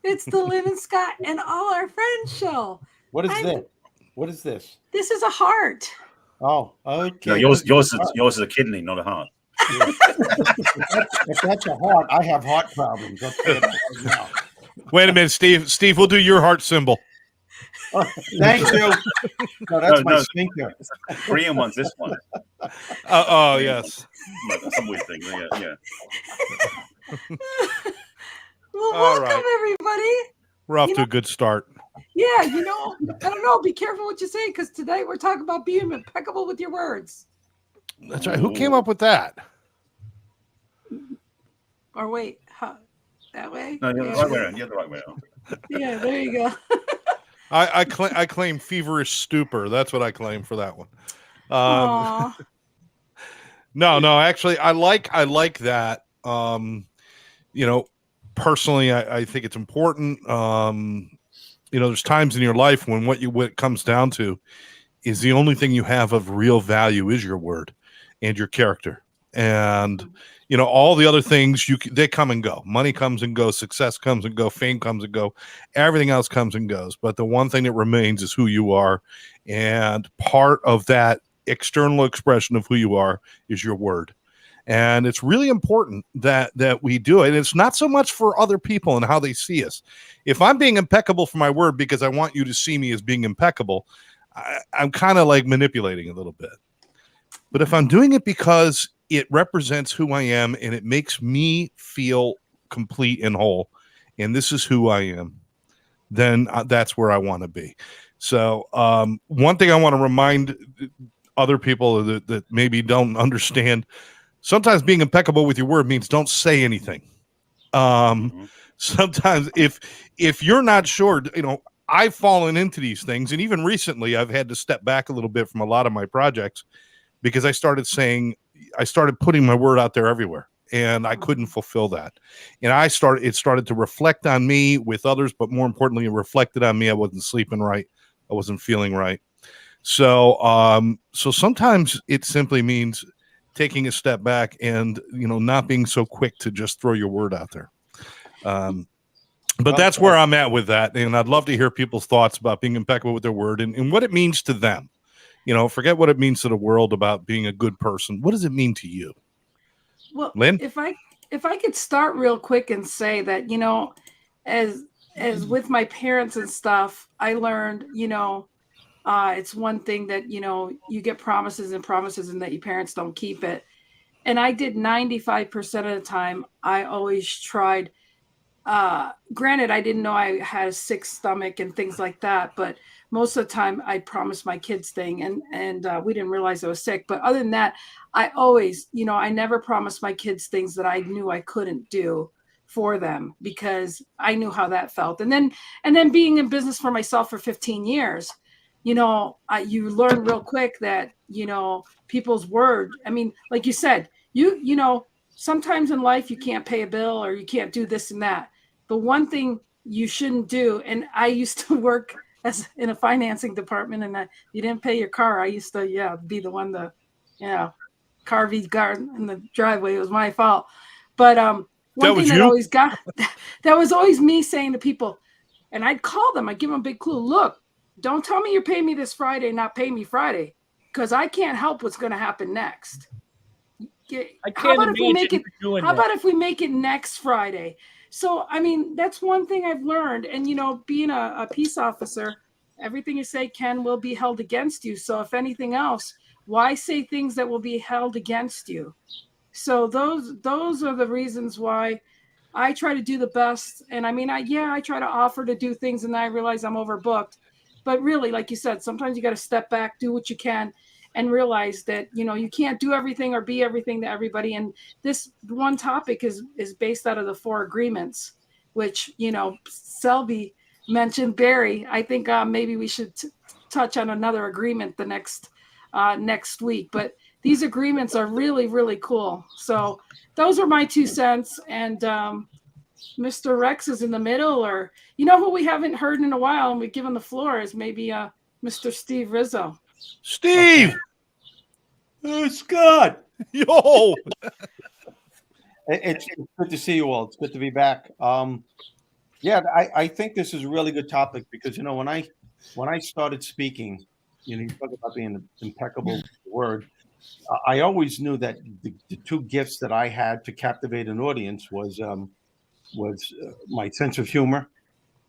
It's the Lynn and Scott and all our friends show. What is this? What is this? This is a heart. Oh, okay. No, yours is a kidney, not a heart. If that's a heart, I have heart problems. I'll tell you that right now. Wait a minute, Steve. Steve, we'll do your heart symbol. Thank you. No, that's my sphincter. 3-in-1's this one. Oh, yes. Some weird thing. Yeah. Well, All welcome, everybody. We're off to a good start. Yeah, I don't know. Be careful what you say, because today we're talking about being impeccable with your words. That's right. Who came up with that? Or wait, that way? No, you're the right way around. You're the right way around. Yeah, there you go. I claim feverish stupor. That's what I claim for that one. No, actually, I like that. Personally, I think it's important. There's times in your life when what it comes down to is the only thing you have of real value is your word and your character. And, all the other things, they come and go. Money comes and goes. Success comes and goes. Fame comes and goes. Everything else comes and goes. But the one thing that remains is who you are. And part of that external expression of who you are is your word. And it's really important that we do it. And it's not so much for other people and how they see us. If I'm being impeccable for my word because I want you to see me as being impeccable, I'm kind of like manipulating a little bit. But if I'm doing it because it represents who I am and it makes me feel complete and whole, and this is who I am, then that's where I want to be. So one thing I want to remind other people that maybe don't understand, sometimes being impeccable with your word means don't say anything. Sometimes if you're not sure, I've fallen into these things. And even recently, I've had to step back a little bit from a lot of my projects because I started putting my word out there everywhere, and I couldn't fulfill that. And it started to reflect on me with others, but more importantly, it reflected on me. I wasn't sleeping right. I wasn't feeling right. So sometimes it simply means taking a step back and, not being so quick to just throw your word out there. But that's where I'm at with that. And I'd love to hear people's thoughts about being impeccable with their word and what it means to them. Forget what it means to the world about being a good person. What does it mean to you? Well, Lynn? if I could start real quick and say that, as with my parents and stuff, I learned, it's one thing that, you get promises and that your parents don't keep it. And I did 95% of the time. I always tried. Granted, I didn't know I had a sick stomach and things like that, but most of the time I promised my kids thing and we didn't realize I was sick. But other than that, I always, I never promised my kids things that I knew I couldn't do for them because I knew how that felt. And then being in business for myself for 15 years, you learn real quick that, people's word. I mean, like you said, sometimes in life you can't pay a bill or you can't do this and that. The one thing you shouldn't do, and I used to work in a financing department, and you didn't pay your car. I used to, be the one to, car v guard in the driveway. It was my fault. But one thing that always that was always me saying to people, and I'd call them, I'd give them a big clue. Look, don't tell me you're paying me this Friday, not pay me Friday, because I can't help what's going to happen next. How about if we make it next Friday? So, I mean, that's one thing I've learned. And, being a peace officer, everything you say will be held against you. So if anything else, why say things that will be held against you? So those are the reasons why I try to do the best. And I mean, I try to offer to do things and then I realize I'm overbooked. But really, like you said, sometimes you got to step back, do what you can, and realize that, you can't do everything or be everything to everybody. And this one topic is based out of the 4 agreements, which, Selby mentioned. Barry, I think maybe we should touch on another agreement the next week. But these agreements are really, really cool. So those are my 2 cents. And Mr. Rex is in the middle, or, who we haven't heard in a while, and we've given the floor is maybe Mr. Steve Rizzo. Steve! Scott! Yo! It's good to see you all. It's good to be back. Yeah, I think this is a really good topic because when I started speaking, you talk about being an impeccable word. I always knew that the two gifts that I had to captivate an audience was my sense of humor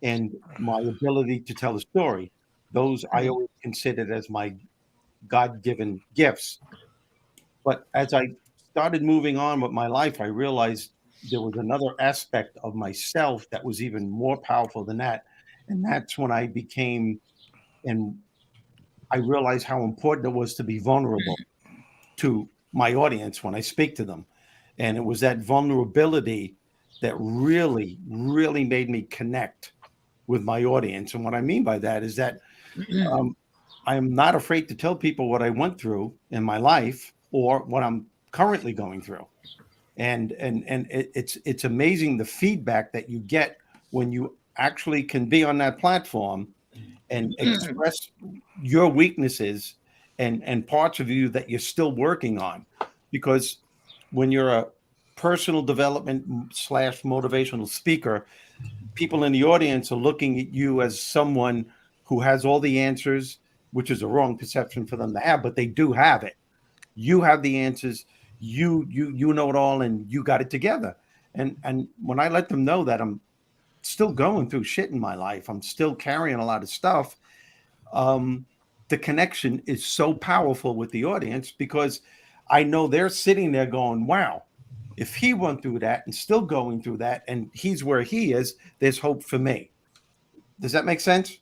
and my ability to tell a story. Those I always considered as my God-given gifts. But as I started moving on with my life, I realized there was another aspect of myself that was even more powerful than that. And that's when I became, and I realized how important it was to be vulnerable to my audience when I speak to them. And it was that vulnerability that really, really made me connect with my audience. And what I mean by that is that um, I am not afraid to tell people what I went through in my life or what I'm currently going through. It's amazing the feedback that you get when you actually can be on that platform and express your weaknesses and parts of you that you're still working on. Because when you're a personal development slash motivational speaker, people in the audience are looking at you as someone who has all the answers, which is a wrong perception for them to have, but they do have it. You have the answers. You know it all, and you got it together. And when I let them know that I'm still going through shit in my life, I'm still carrying a lot of stuff. The connection is so powerful with the audience because I know they're sitting there going, "Wow, if he went through that and still going through that, and he's where he is, there's hope for me." Does that make sense?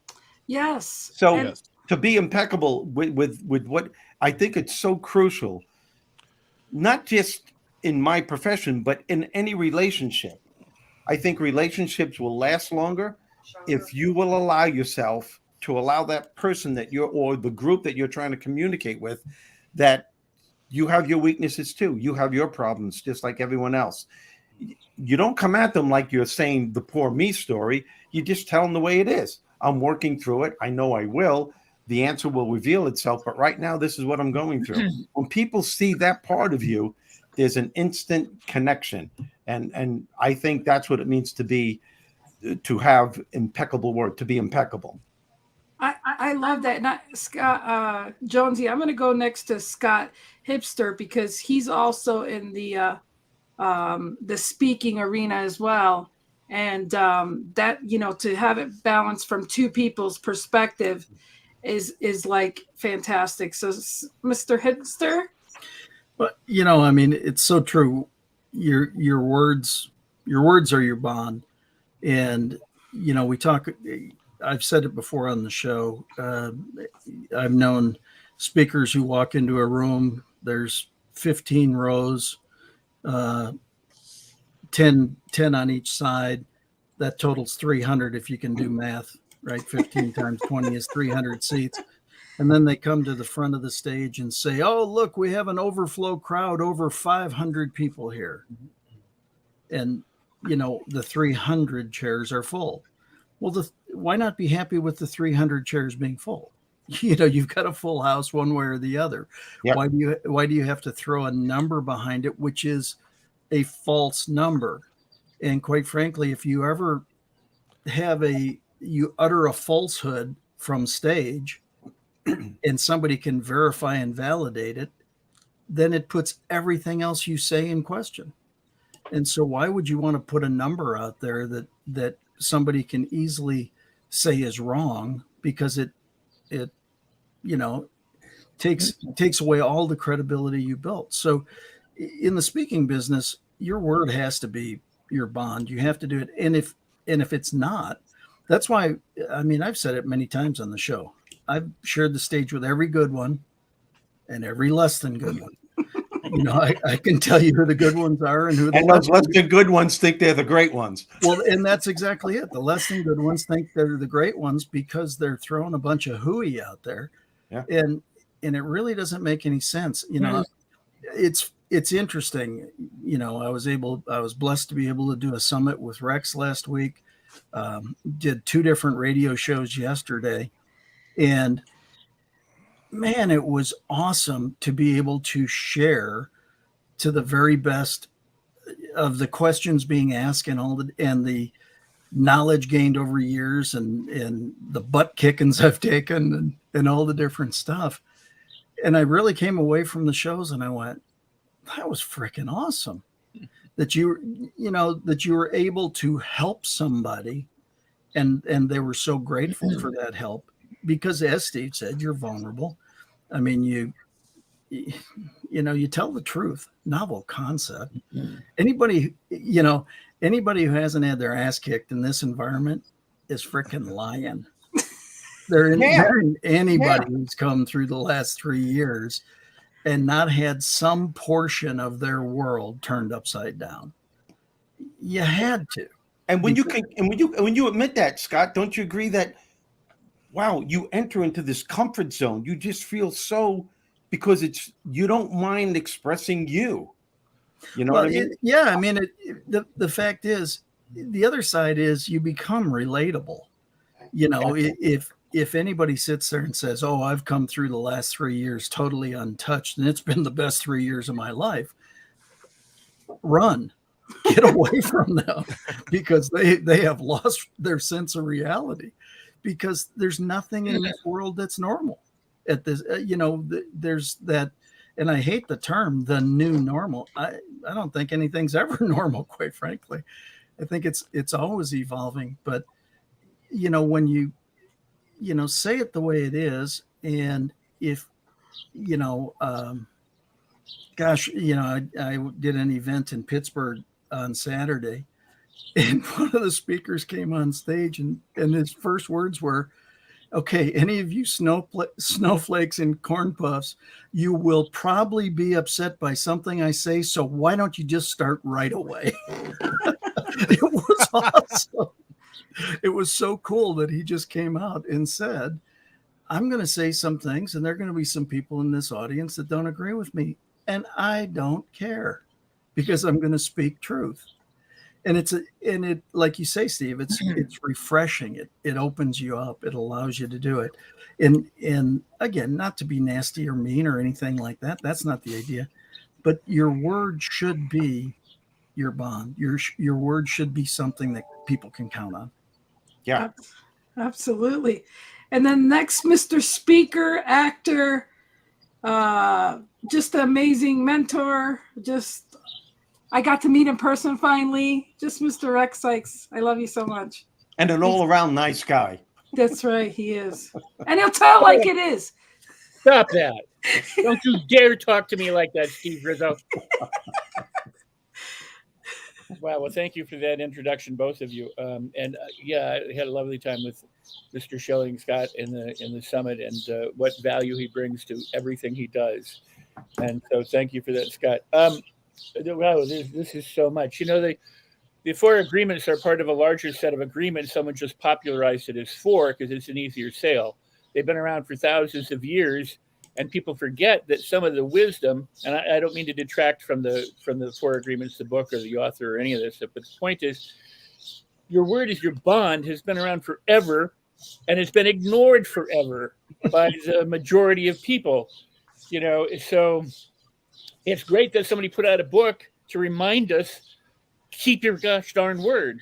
Yes. So And Yes. to be impeccable with what I think it's so crucial, not just in my profession, but in any relationship. I think relationships will last longer if you will allow yourself to allow that person that you're or the group that you're trying to communicate with that you have your weaknesses too. You have your problems just like everyone else. You don't come at them like you're saying the poor me story. You just tell them the way it is. I'm working through it. I know I will. The answer will reveal itself. But right now, this is what I'm going through. When people see that part of you, there's an instant connection. And I think that's what it means to have impeccable work, to be impeccable. I love that. Not Scott Jonesy. I'm going to go next to Scott Hipster because he's also in the speaking arena as well, and that to have it balanced from two people's perspective is like fantastic. So, Mr. Hipster. But I mean, it's so true. Your words are your bond, and we talk. I've said it before on the show. I've known speakers who walk into a room. There's 15 rows, 10 on each side. That totals 300 if you can do math, right? 15 times 20 is 300 seats. And then they come to the front of the stage and say, "Oh, look, we have an overflow crowd, over 500 people here." And, the 300 chairs are full. Well, why not be happy with the 300 chairs being full? You've got a full house one way or the other. Yep. Why do you have to throw a number behind it, which is a false number? And quite frankly, if you ever you utter a falsehood from stage, and somebody can verify and validate it, then it puts everything else you say in question. And so why would you want to put a number out there that somebody can easily say is wrong, because it takes away all the credibility you built. So in the speaking business, your word has to be your bond. You have to do it. And if it's not, that's why, I mean, I've said it many times on the show. I've shared the stage with every good one and every less than good one. I can tell you who the good ones are and who the those less than good ones think they're the great ones. Well, and that's exactly it. The less than good ones think they're the great ones because they're throwing a bunch of hooey out there. Yeah. And it really doesn't make any sense. It's interesting. I was blessed to be able to do a summit with Rex last week. Did 2 different radio shows yesterday. And man, it was awesome to be able to share to the very best of the questions being asked and knowledge gained over years and the butt kickings I've taken and all the different stuff. And I really came away from the shows and I went, that was freaking awesome that you were able to help somebody and they were so grateful for that help because, as Steve said, you're vulnerable. I mean, you tell the truth, novel concept. Anybody who hasn't had their ass kicked in this environment is freaking lying. There ain't anybody who's come through the last 3 years and not had some portion of their world turned upside down. You had to. And when you admit that, Scott, don't you agree that, wow, you enter into this comfort zone. You just feel so, because you don't mind expressing you. You know what I mean? I mean, the fact is, the other side is you become relatable. If anybody sits there and says, oh, I've come through the last 3 years totally untouched, and it's been the best 3 years of my life, run. Get away from them because they have lost their sense of reality, because there's nothing in this world that's normal at this, there's that. And I hate the term, the new normal. I don't think anything's ever normal, quite frankly. I think it's always evolving, but when you say it the way it is. And if, I did an event in Pittsburgh on Saturday, and one of the speakers came on stage and his first words were, okay, any of you snowflakes and corn puffs, you will probably be upset by something I say, so why don't you just start right away? It was awesome. It was so cool that he just came out and said, I'm going to say some things, and there are going to be some people in this audience that don't agree with me, and I don't care, because I'm going to speak truth. And it, like you say, Steve, it's refreshing. It opens you up. It allows you to do it. And again, not to be nasty or mean or anything like that. That's not the idea. But your word should be your bond. Your word should be something that people can count on. Yeah, absolutely. And then next, Mr. Speaker, actor, just an amazing mentor. I got to meet in person finally. Just Mr. Rex Sikes. I love you so much. and an all-around nice guy. That's right, he is. And he'll tell like it is. Stop that. Don't you dare talk to me like that, Steve Rizzo. Wow, well, thank you for that introduction, both of you. I had a lovely time with Mr. Schilling, Scott, in the summit, and what value he brings to everything he does. And so thank you for that, Scott. Wow, this is so much. The 4 agreements are part of a larger set of agreements. Someone just popularized it as 4 because it's an easier sale. They've been around for thousands of years, and people forget that some of the wisdom, and I don't mean to detract from the 4 agreements, the book or the author or any of this, but the point is, your word is your bond, has been around forever, and it's been ignored forever by the majority of people. So it's great that somebody put out a book to remind us, keep your gosh darn word.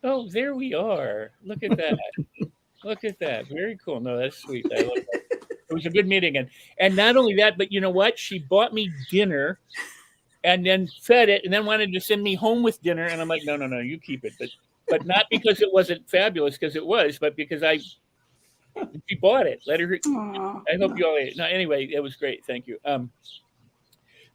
Oh, there we are. Look at that. Look at that. Very cool. No, that's sweet. I love that. It was a good meeting. And not only that, but you know what? She bought me dinner and then fed it and then wanted to send me home with dinner. And I'm like, no, you keep it. But not because it wasn't fabulous, because it was, but because she bought it. Let her. Aww. I hope you all ate it. No, anyway, it was great. Thank you.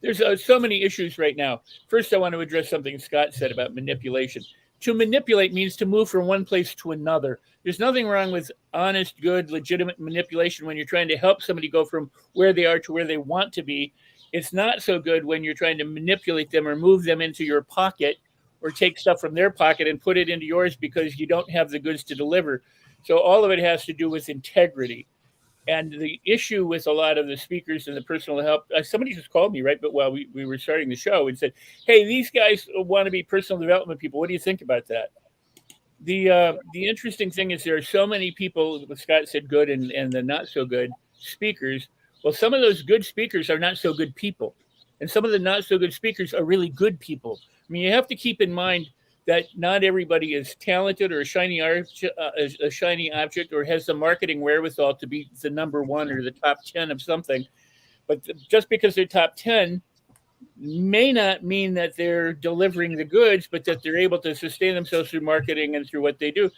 There's so many issues right now. First, I want to address something Scott said about manipulation. To manipulate means to move from one place to another. There's nothing wrong with honest, good, legitimate manipulation when you're trying to help somebody go from where they are to where they want to be. It's not so good when you're trying to manipulate them or move them into your pocket or take stuff from their pocket and put it into yours because you don't have the goods to deliver. So all of it has to do with integrity. And the issue with a lot of the speakers and the personal help, somebody just called me right but while we were starting the show and said, hey, these guys want to be personal development people. What do you think about that? The interesting thing is there are so many people, what Scott said, good and the not so good speakers. Well, some of those good speakers are not so good people. And some of the not so good speakers are really good people. I mean, you have to keep in mind that not everybody is talented or a shiny object or has the marketing wherewithal to be the number one or the top 10 of something. But just because they're top 10 may not mean that they're delivering the goods, but that they're able to sustain themselves through marketing and through what they do.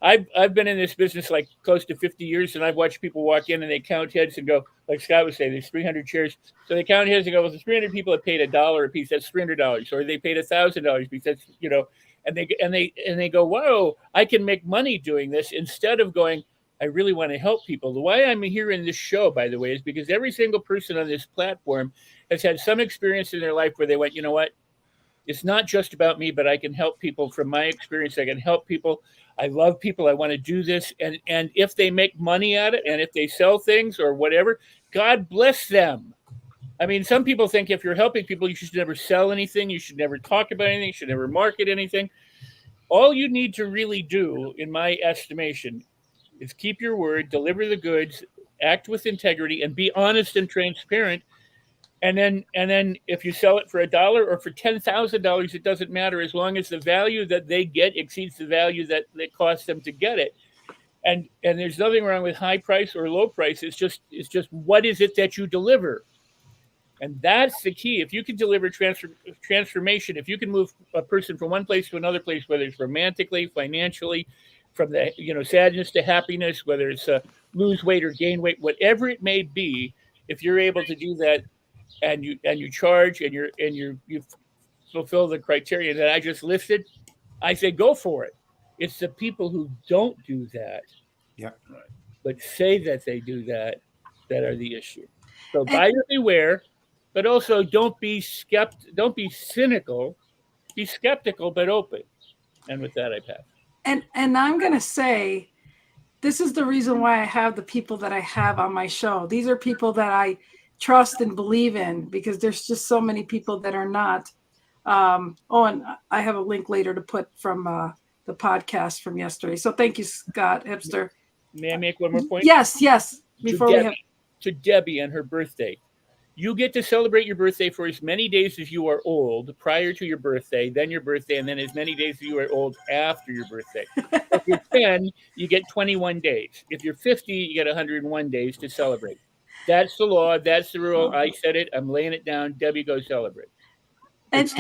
I've been in this business like close to 50 years, and I've watched people walk in and they count heads and go, like Scott would say, there's 300 chairs. So they count heads and go, well, the 300 people that paid $1 a piece, that's $300. Or they paid $1,000 a piece, that's, you know, and they go, whoa, I can make money doing this, instead of going, I really want to help people. The why I'm here in this show, by the way, is because every single person on this platform has had some experience in their life where they went, you know what? It's not just about me, but I can help people from my experience. I can help people. I love people. I want to do this. And if they make money at it, and if they sell things or whatever, God bless them. I mean, some people think if you're helping people, you should never sell anything. You should never talk about anything. You should never market anything. All you need to really do, in my estimation, is keep your word, deliver the goods, act with integrity, and be honest and transparent. And then if you sell it for $1 or for $10,000, it doesn't matter, as long as the value that they get exceeds the value that it costs them to get it. And there's nothing wrong with high price or low price. It's just what is it that you deliver? And that's the key. If you can deliver transformation, if you can move a person from one place to another place, whether it's romantically, financially, from the sadness to happiness, whether it's lose weight or gain weight, whatever it may be, if you're able to do that, and you charge and you fulfill the criteria that I just listed, I say go for it. It's the people who don't do that, but say that they do that are the issue. So buyer beware, but also don't be cynical, be skeptical but open. And with that, I pass. And I'm gonna say, this is the reason why I have the people that I have on my show. These are people that I trust and believe in, because there's just so many people that are not. And I have a link later to put from the podcast from yesterday. So thank you, Scott Hipster. May I make one more point? Yes. To Debbie and her birthday. You get to celebrate your birthday for as many days as you are old prior to your birthday, then your birthday, and then as many days as you are old after your birthday. If you're 10, you get 21 days. If you're 50, you get 101 days to celebrate. That's the law. That's the rule. I said it. I'm laying it down. Debbie, go celebrate. And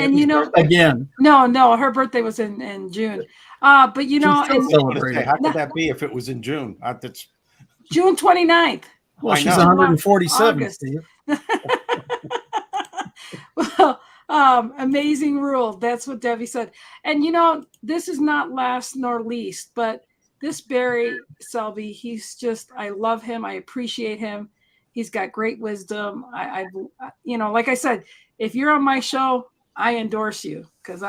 again, no, her birthday was in June. But how could that be if it was in June? That's June 29th. Well, she's 147. Well, amazing rule. That's what Debbie said. And this is not last nor least, but this Barry Selby, I love him. I appreciate him. He's got great wisdom. I like I said, if you're on my show, I endorse you, because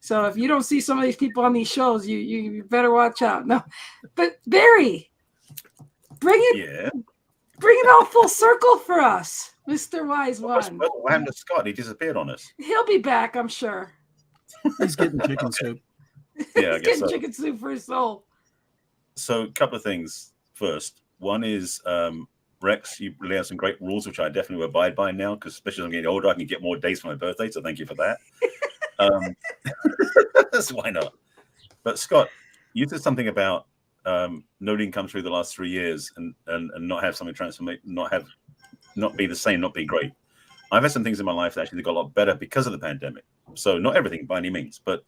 so if you don't see some of these people on these shows, you better watch out. No, but Barry, bring it all full circle for us, Mr. Wise One. What happened to Scott? He disappeared on us. He'll be back, I'm sure. He's getting chicken soup. Yeah, I guess so. Chicken soup for his soul. So a couple of things. First, one is Rex, you really have some great rules, which I definitely will abide by now, because especially as I'm getting older, I can get more days for my birthday. So thank you for that. So why not? But Scott, you said something about no income through the last 3 years and not have something transform, not be the same, not be great. I've had some things in my life that actually got a lot better because of the pandemic. So not everything by any means, but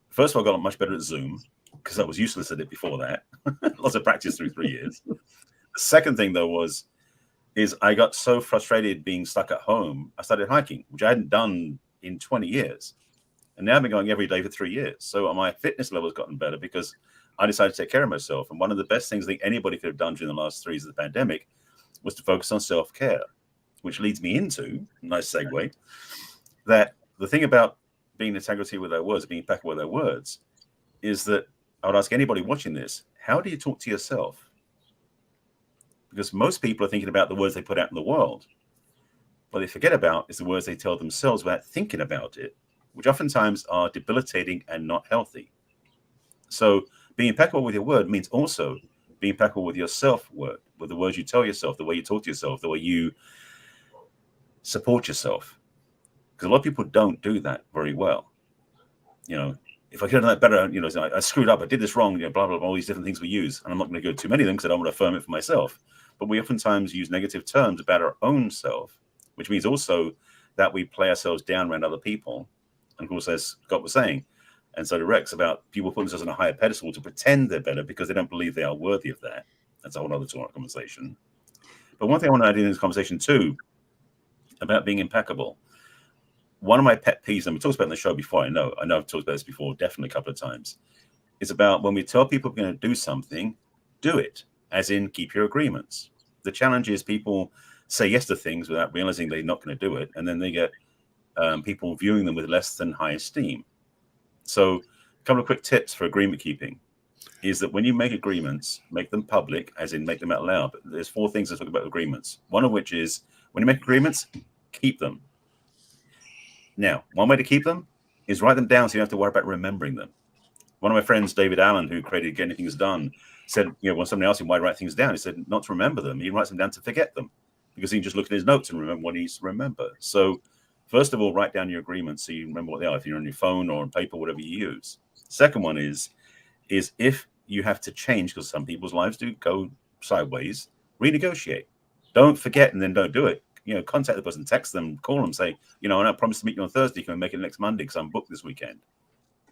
first of all, I got much better at Zoom, because I was useless at it before that. Lots of practice through 3 years. The second thing though is I got so frustrated being stuck at home, I started hiking, which I hadn't done in 20 years. And now I've been going every day for 3 years. So my fitness level has gotten better because I decided to take care of myself. And one of the best things I think anybody could have done during the last 3 years of the pandemic was to focus on self-care, which leads me into, nice segue, that the thing about being integrity with their words, being impeccable with their words, is that I would ask anybody watching this, how do you talk to yourself? Because most people are thinking about the words they put out in the world. What they forget about is the words they tell themselves without thinking about it, which oftentimes are debilitating and not healthy. So being impeccable with your word means also being impeccable with your self-word, with the words you tell yourself, the way you talk to yourself, the way you support yourself. because a lot of people don't do that very well. If I could have done that better, I screwed up, I did this wrong, blah, blah, blah, all these different things we use. And I'm not going to go too many of them because I don't want to affirm it for myself. But we oftentimes use negative terms about our own self, which means also that we play ourselves down around other people. And of course, as Scott was saying, and so did Rex, about people putting themselves on a higher pedestal to pretend they're better because they don't believe they are worthy of that. That's a whole other conversation. But one thing I want to add in this conversation too, about being impeccable. One of my pet peeves, and we talked about it in the show before, I know I've talked about this before, definitely a couple of times, is about when we tell people we're going to do something, do it, as in keep your agreements. The challenge is people say yes to things without realizing they're not going to do it, and then they get people viewing them with less than high esteem. So a couple of quick tips for agreement keeping is that when you make agreements, make them public, as in make them out loud. But there's 4 things to talk about agreements. One of which is when you make agreements, keep them. Now, one way to keep them is write them down so you don't have to worry about remembering them. One of my friends, David Allen, who created Getting Things Done, said, when somebody asked him why write things down, he said not to remember them. He writes them down to forget them because he can just look at his notes and remember what he needs to remember. So first of all, write down your agreements so you remember what they are, if you're on your phone or on paper, whatever you use. Second one is if you have to change, because some people's lives do go sideways, renegotiate. Don't forget and then don't do it. Contact the person, text them, call them, say, I promised to meet you on Thursday. Can we make it next Monday because I'm booked this weekend?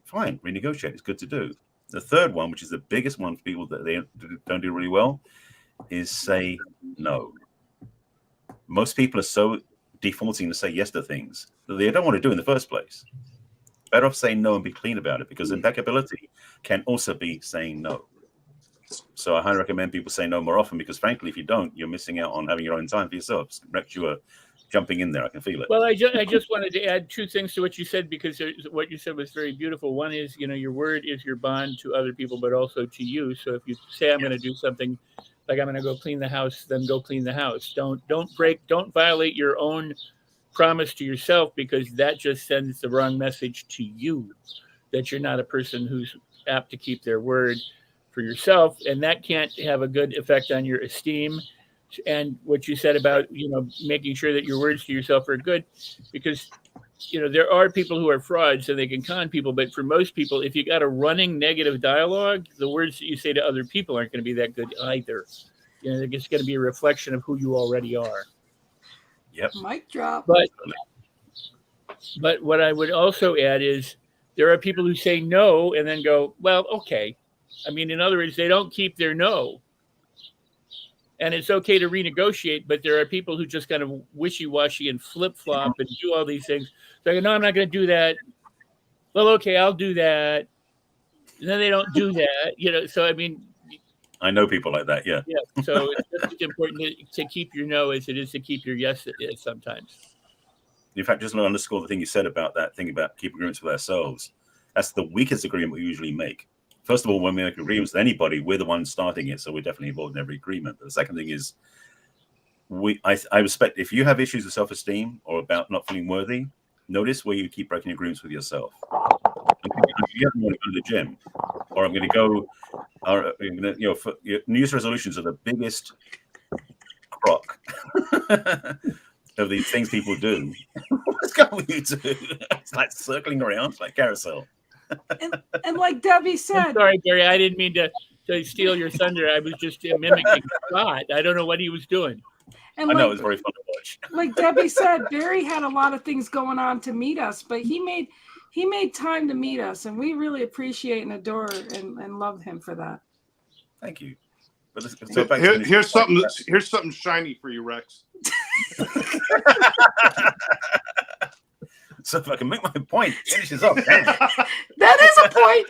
Fine, renegotiate. It's good to do. The third one, which is the biggest one for people that they don't do really well, is say no. Most people are so defaulting to say yes to things that they don't want to do in the first place. Better off saying no and be clean about it, because impeccability can also be saying no. So I highly recommend people say no more often, because frankly, if you don't, you're missing out on having your own time for yourself. Rex, you are jumping in there. I can feel it. Well, I just wanted to add 2 things to what you said, because what you said was very beautiful. One is, your word is your bond to other people, but also to you. So if you say, I'm going to do something, like I'm going to go clean the house, then go clean the house. Don't violate your own promise to yourself, because that just sends the wrong message to you, that you're not a person who's apt to keep their word for yourself, and that can't have a good effect on your esteem. And what you said about making sure that your words to yourself are good, because there are people who are frauds and they can con people, but for most people, if you got a running negative dialogue, the words that you say to other people aren't going to be that good either. It's going to be a reflection of who you already are. Yep. Mic drop. But what I would also add is there are people who say no and then go, well, okay. I mean, in other words, they don't keep their no. And it's okay to renegotiate, but there are people who just kind of wishy-washy and flip-flop and do all these things. So I go, no, I'm not going to do that. Well, okay, I'll do that. And then they don't do that. So I mean, I know people like that. Yeah. Yeah. So it's just as important to keep your no as it is to keep your yes sometimes. In fact, just to underscore the thing you said about that thing about keeping agreements with ourselves. That's the weakest agreement we usually make. First of all, when we make agreements with anybody, we're the ones starting it, so we're definitely involved in every agreement. But the second thing is, I respect if you have issues with self-esteem or about not feeling worthy, notice where you keep breaking agreements with yourself. I'm going to go to the gym, or I'm going to go, for New Year's resolutions are the biggest crock of these things people do. What's going on? It's like circling around, it's like carousel. And like Debbie said, I'm sorry, Gary, I didn't mean to steal your thunder. I was just mimicking Scott. I don't know what he was doing. and I know like, it was very fun to watch. like Debbie said, Barry had a lot of things going on to meet us, but he made time to meet us, and we really appreciate and adore and love him for that. Thank you. But here's something shiny for you, Rex. So if I can make my point, finish this up. That is a point.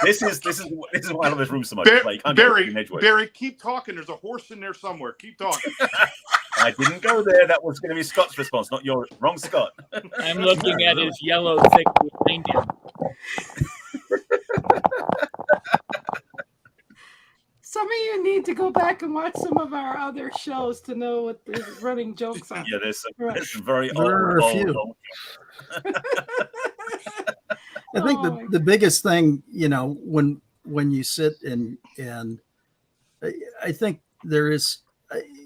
This is why I love this room so much. Barry, keep talking. There's a horse in there somewhere. Keep talking. I didn't go there. That was going to be Scott's response, not yours. Wrong, Scott. I'm looking at his yellow thing behind him. Some of you need to go back and watch some of our other shows to know what the running jokes are. Yeah, there's some There are a few. old. I think the biggest thing, when you sit and I think there is,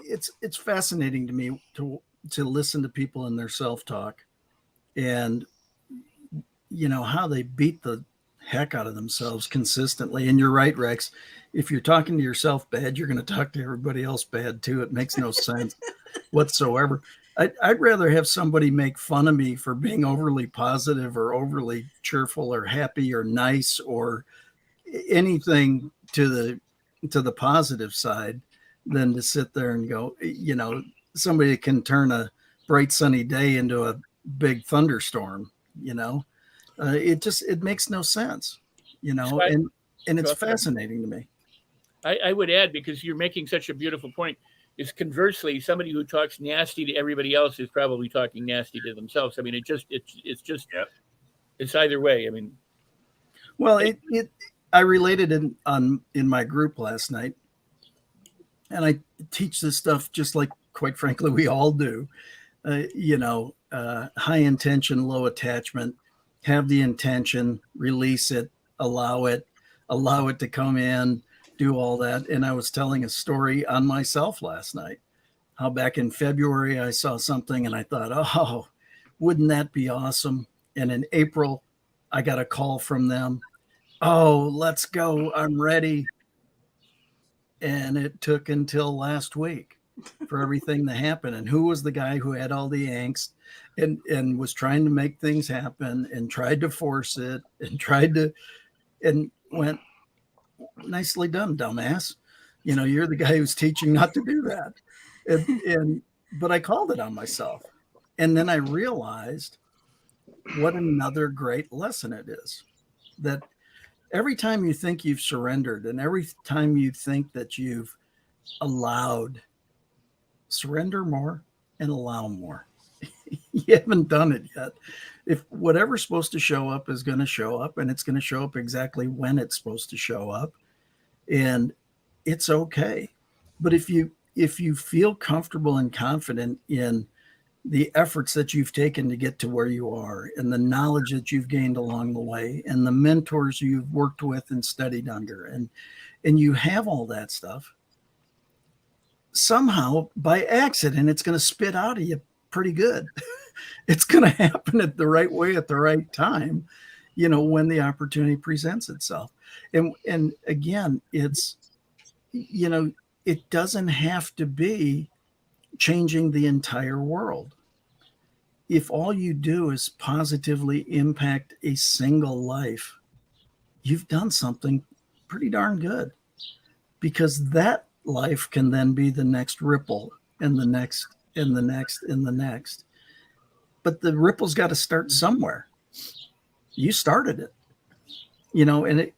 it's fascinating to me to listen to people in their self-talk, and how they beat the heck out of themselves consistently. And you're right, Rex. If you're talking to yourself bad, you're going to talk to everybody else bad too. It makes no sense whatsoever. I'd rather have somebody make fun of me for being overly positive or overly cheerful or happy or nice or anything to the positive side than to sit there and go, somebody can turn a bright sunny day into a big thunderstorm. It makes no sense, So and it's fascinating to me. I would add, because you're making such a beautiful point, is conversely, somebody who talks nasty to everybody else is probably talking nasty to themselves. I mean, it's either way. I mean, well, I related in my group last night, and I teach this stuff just like, quite frankly, we all do. High intention, low attachment. Have the intention, release it, allow it to come in, do all that. And I was telling a story on myself last night, how back in February I saw something and I thought, oh, wouldn't that be awesome? And in April, I got a call from them. Oh, let's go. I'm ready. And it took until last week for everything to happen. And who was the guy who had all the angst and was trying to make things happen and tried to force it and went, nicely done, dumbass. You're the guy who's teaching not to do that. But I called it on myself. And then I realized what another great lesson it is, that every time you think you've surrendered and every time you think that you've allowed, surrender more and allow more. You haven't done it yet. If whatever's supposed to show up is going to show up, and it's going to show up exactly when it's supposed to show up, and it's okay. But if you feel comfortable and confident in the efforts that you've taken to get to where you are, and the knowledge that you've gained along the way, and the mentors you've worked with and studied under, and you have all that stuff, somehow by accident it's going to spit out of you pretty good. It's going to happen at the right way at the right time, when the opportunity presents itself. And again, it's, it doesn't have to be changing the entire world. If all you do is positively impact a single life, you've done something pretty darn good, because that life can then be the next ripple and the next and the next and the next. But the ripple's got to start somewhere. You started it,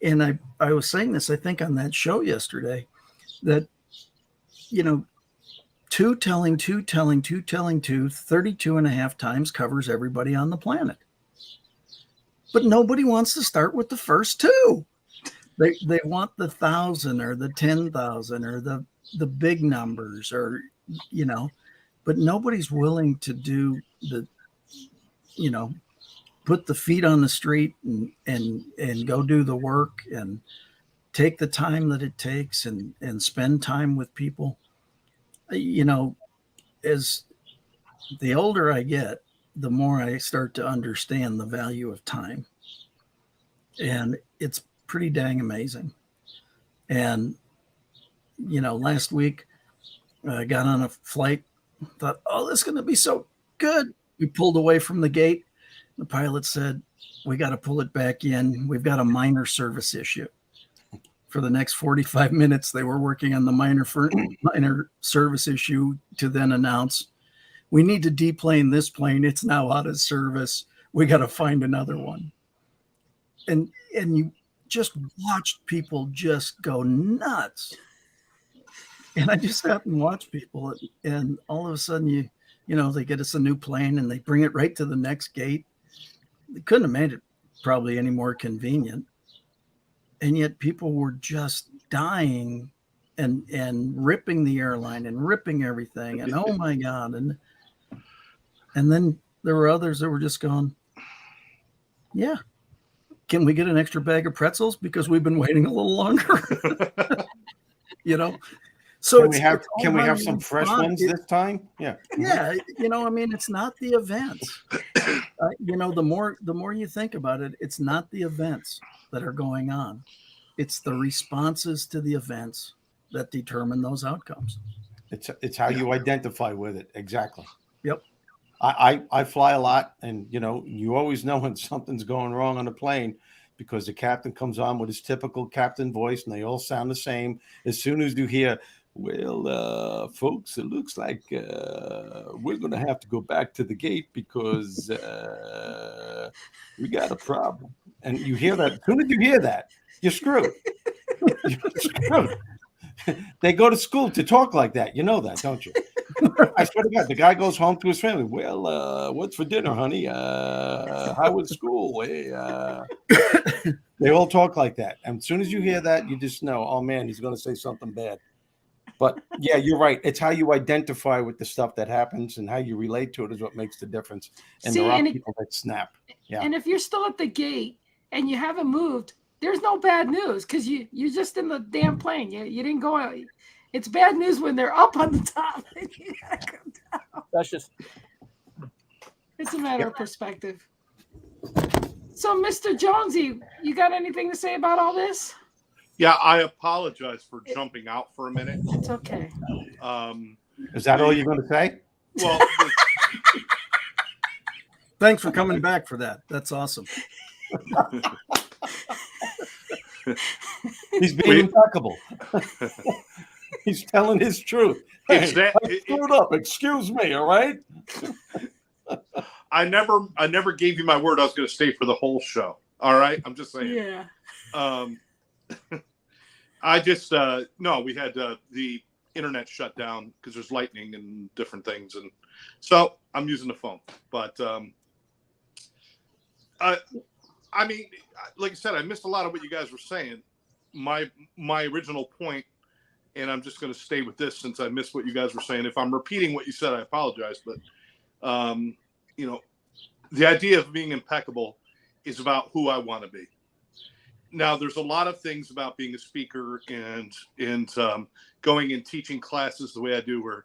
and I was saying this, I think, on that show yesterday, that, 2 telling 2 telling 2 telling 2 32 and a half times covers everybody on the planet. But nobody wants to start with the first 2. They want the 1,000 or the 10,000 or the big numbers, or, but nobody's willing to do the, put the feet on the street and go do the work and take the time that it takes and spend time with people. As the older I get, the more I start to understand the value of time. And it's pretty dang amazing. And, last week I got on a flight, thought, oh, this is going to be so good. We pulled away from the gate. The pilot said, we got to pull it back in. We've got a minor service issue. For the next 45 minutes, they were working on the minor service issue to then announce, we need to deplane this plane. It's now out of service. We got to find another one. And you just watched people just go nuts. And I just sat and watched people. And all of a sudden, they get us a new plane and they bring it right to the next gate. They couldn't have made it probably any more convenient. And yet people were just dying and ripping the airline and ripping everything. And oh my God. And then there were others that were just going, yeah, can we get an extra bag of pretzels? Because we've been waiting a little longer. So Can we have all can we how have you some fresh respond. ones this time? Yeah. Yeah, I mean, it's not the events. The more you think about it, it's not the events that are going on. It's the responses to the events that determine those outcomes. It's how you identify with it. Exactly. Yep. I fly a lot, and you always know when something's going wrong on a plane because the captain comes on with his typical captain voice, and they all sound the same. As soon as you hear, well, folks, it looks like we're going to have to go back to the gate because we got a problem. And you hear that. As soon as you hear that, you're screwed. You're screwed. They go to school to talk like that. You know that, don't you? I swear to God, the guy goes home to his family. Well, what's for dinner, honey? How was school? Hey, they all talk like that. And as soon as you hear that, you just know, oh man, he's going to say something bad. But yeah, you're right. It's how you identify with the stuff that happens and how you relate to it is what makes the difference. And there are people that snap. Yeah. And if you're still at the gate and you haven't moved, there's no bad news because you're just in the damn plane. You didn't go out. It's bad news when they're up on the top. And you gotta come down. That's just It's a matter of perspective. So, Mr. Jonesy, you got anything to say about all this? Yeah, I apologize for jumping out for a minute. It's okay. Is that all you're going to say? Well, Thanks for coming back for that. That's awesome. He's being impeccable. He's telling his truth. Hey, I screwed up. Excuse me. All right. I never gave you my word I was going to stay for the whole show. All right, I'm just saying. Yeah. I just no, we had the internet shut down because there's lightning and different things, and so I'm using the phone. But I mean, like I said, I missed a lot of what you guys were saying. My original point, and I'm just going to stay with this since I missed what you guys were saying. If I'm repeating what you said, I apologize. But the idea of being impeccable is about who I want to be. Now, there's a lot of things about being a speaker and going and teaching classes the way I do, where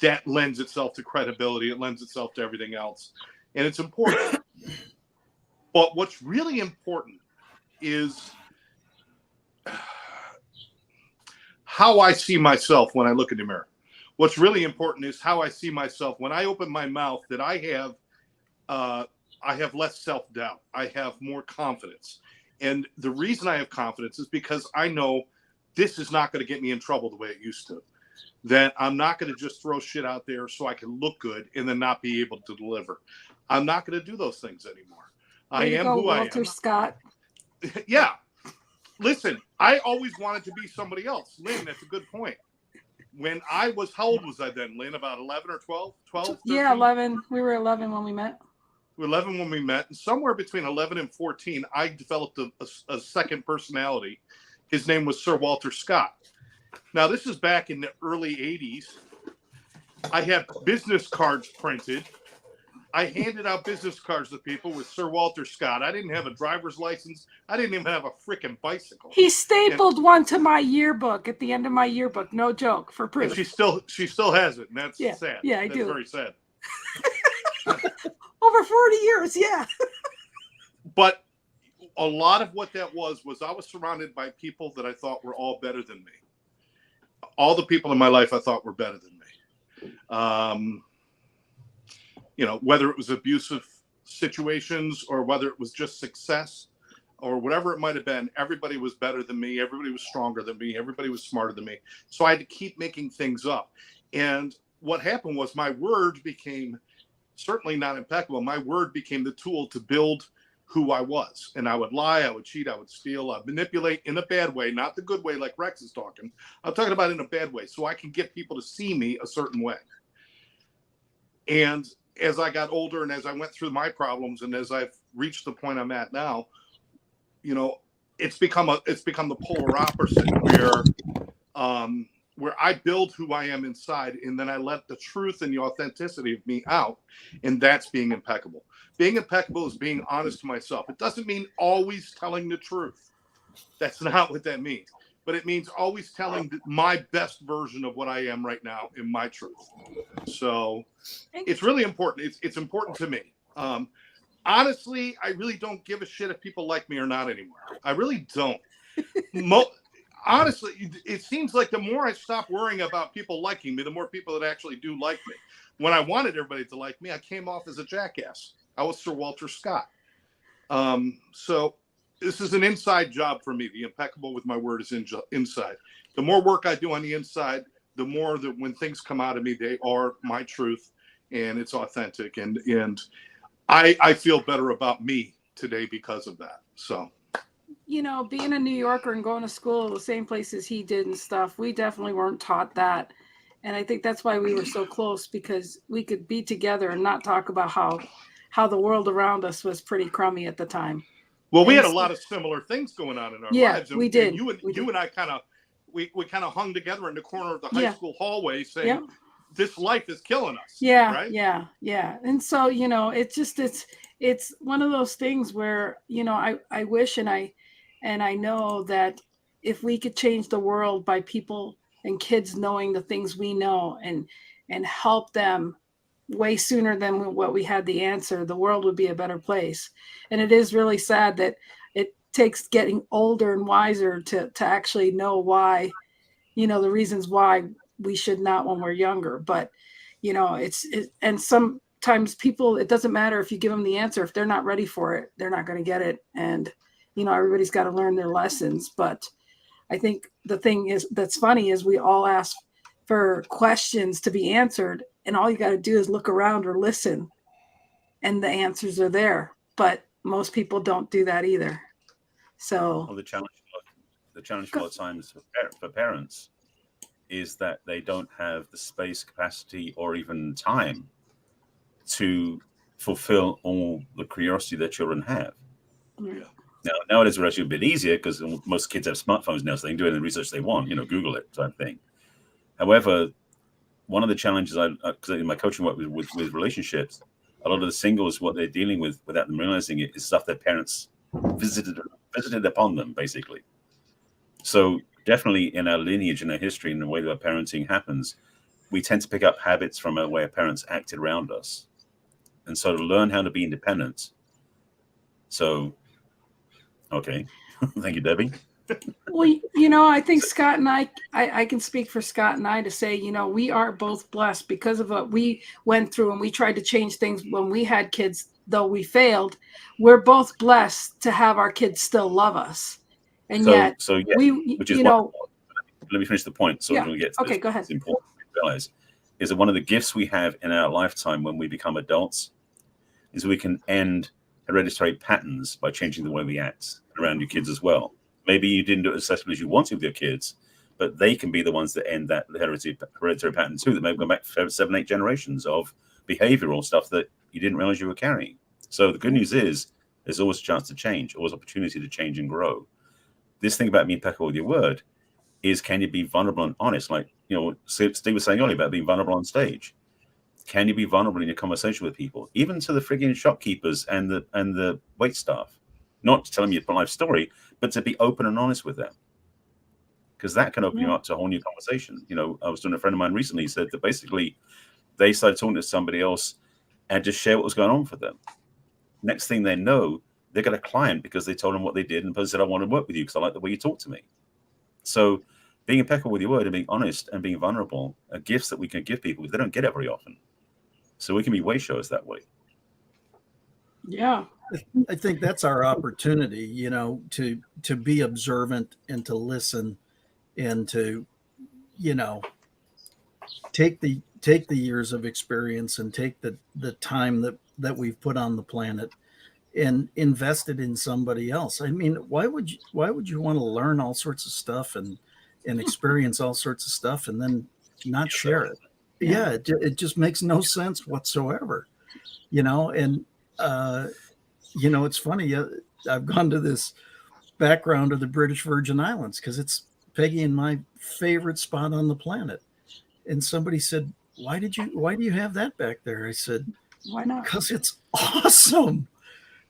that lends itself to credibility. It lends itself to everything else, and it's important. But what's really important is how I see myself when I look in the mirror. What's really important is how I see myself when I open my mouth. That I have less self-doubt. I have more confidence. And the reason I have confidence is because I know this is not going to get me in trouble the way it used to. That I'm not going to just throw shit out there so I can look good and then not be able to deliver. I'm not going to do those things anymore. I am who I am. Walter Scott. Yeah. Listen, I always wanted to be somebody else. Lynn, that's a good point. When I was, how old was I then, Lynn? About 11 or 12? 12? 13? Yeah, 11. We were 11 when we met. We were 11 when we met. And somewhere between 11 and 14, I developed a second personality. His name was Sir Walter Scott. Now, this is back in the early 80s. I had business cards printed. I handed out business cards to people with Sir Walter Scott. I didn't have a driver's license. I didn't even have a freaking bicycle. He stapled one to my yearbook at the end of my yearbook. No joke, for proof. And she still has it, and that's sad. Yeah, I that's do. Very sad. Over 40 years, yeah. But a lot of what that was I was surrounded by people that I thought were all better than me. All the people in my life I thought were better than me. Whether it was abusive situations or whether it was just success or whatever it might have been, everybody was better than me. Everybody was stronger than me. Everybody was smarter than me. So I had to keep making things up. And what happened was my word became certainly not impeccable. My word became the tool to build who I was. And I would lie, I would cheat, I would steal, I'd manipulate in a bad way, not the good way like Rex is talking. I'm talking about in a bad way so I can get people to see me a certain way. And as I got older and as I went through my problems and as I've reached the point I'm at now, it's become the polar opposite where I build who I am inside and then I let the truth and the authenticity of me out, and that's being impeccable. Being impeccable is being honest to myself. It doesn't mean always telling the truth. That's not what that means. but it means always telling my best version of what I am right now in my truth. So it's really important. It's important to me. Honestly, I really don't give a shit if people like me or not anymore. I really don't. Honestly, it seems like the more I stop worrying about people liking me, the more people that actually do like me. When I wanted everybody to like me, I came off as a jackass. I was Sir Walter Scott. So this is an inside job for me. The impeccable with my word is inside. The more work I do on the inside, the more that when things come out of me, they are my truth and it's authentic. And I feel better about me today because of that. So, you know, being a New Yorker and going to school the same place as he did and stuff, we definitely weren't taught that. And I think that's why we were so close, because we could be together and not talk about how the world around us was pretty crummy at the time. Well, we had a lot of similar things going on in our lives. And we did. You and I kind of we kind of hung together in the corner of the high school hallway saying, this life is killing us. Yeah. Right? Yeah. And so, you know, it's one of those things where, you know, I wish and I know that if we could change the world by people and kids knowing the things we know and help them way sooner than what we had the answer, the world would be a better place. And it is really sad that it takes getting older and wiser to actually know why, you know, the reasons why we should not when we're younger. But, you know, and sometimes people, it doesn't matter if you give them the answer. If they're not ready for it, they're not going to get it. And, you know, everybody's got to learn their lessons. But I think the thing is that's funny is we all ask for questions to be answered, and all you got to do is look around or listen, and the answers are there. But most people don't do that either. So the challenge a lot of times for parents is that they don't have the space, capacity, or even time to fulfill all the curiosity that children have. Yeah. Now, nowadays we're actually a bit easier because most kids have smartphones now, so they can do any research they want, you know, Google it type thing. However, one of the challenges because in my coaching work with relationships, a lot of the singles, what they're dealing with without them realizing it is stuff their parents visited upon them, basically. So definitely in our lineage and our history and the way that our parenting happens, we tend to pick up habits from the way our parents acted around us. And so to learn how to be independent. So, okay. Thank you, Debbie. Well, you know, I think Scott and I can speak for Scott and I to say, you know, we are both blessed because of what we went through, and we tried to change things when we had kids, though we failed. We're both blessed to have our kids still love us. And yeah, which is, you know, let me finish the point. So we get to okay, go ahead. It's important to realize is that one of the gifts we have in our lifetime when we become adults is we can end hereditary patterns by changing the way we act around your kids as well. Maybe you didn't do it as successfully as you wanted with your kids, but they can be the ones that end that hereditary pattern too, that may go back for 7, 8 generations of behavioral stuff that you didn't realize you were carrying. So the good news is there's always a chance to change, always opportunity to change and grow. This thing about being impeccable with your word is, can you be vulnerable and honest? Like, you know, Steve was saying earlier about being vulnerable on stage. Can you be vulnerable in your conversation with people, even to the frigging shopkeepers and the wait staff? Not to tell them your life story, but to be open and honest with them, because that can open you up to a whole new conversation. You know, I was doing a friend of mine recently said that basically they started talking to somebody else and just share what was going on for them. Next thing they know, they got a client because they told them what they did, and the person said, I want to work with you because I like the way you talk to me. So being impeccable with your word and being honest and being vulnerable are gifts that we can give people because they don't get it very often. So we can be way showers that way. Yeah. I think that's our opportunity, you know, to be observant and to listen and to, you know, take the years of experience and take the time that we've put on the planet and invest it in somebody else. I mean, why would you want to learn all sorts of stuff and experience all sorts of stuff and then not share it? Yeah, it just makes no sense whatsoever, you know. And you know, it's funny. I've gone to this background of the British Virgin Islands because it's Peggy and my favorite spot on the planet. And somebody said, why do you have that back there? I said, why not? Because it's awesome.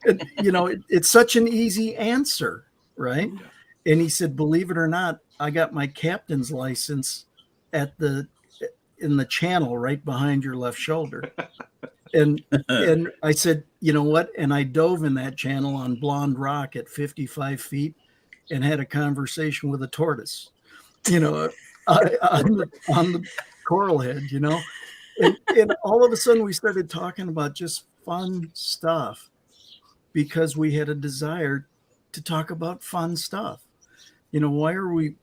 And, you know, it's such an easy answer, right? And he said, believe it or not, I got my captain's license in the channel right behind your left shoulder. And I said, you know what? And I dove in that channel on Blonde Rock at 55 feet and had a conversation with a tortoise, on the coral head, and all of a sudden we started talking about just fun stuff because we had a desire to talk about fun stuff. Why